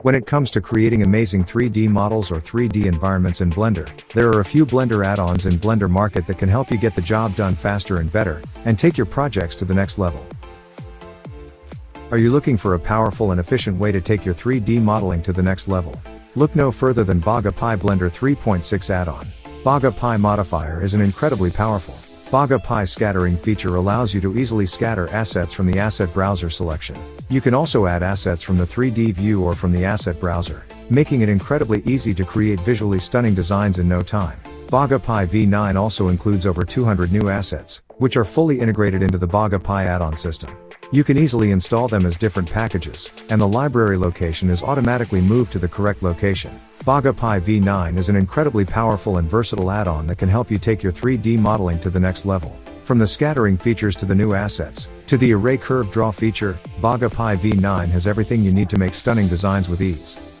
When it comes to creating amazing 3D models or 3D environments in Blender, there are a few Blender add-ons in Blender market that can help you get the job done faster and better, and take your projects to the next level. Are you looking for a powerful and efficient way to take your 3D modeling to the next level? Look no further than BagaPie Blender 3.6 Addon. BagaPie Modifier is an incredibly powerful BagaPie scattering feature allows you to easily scatter assets from the asset browser selection. You can also add assets from the 3D view or from the asset browser, making it incredibly easy to create visually stunning designs in no time. BagaPie V9 also includes over 200 new assets, which are fully integrated into the BagaPie add-on system. You can easily install them as different packages, and the library location is automatically moved to the correct location. BagaPie V9 is an incredibly powerful and versatile add-on that can help you take your 3D modeling to the next level. From the scattering features to the new assets, to the array curve draw feature, BagaPie V9 has everything you need to make stunning designs with ease.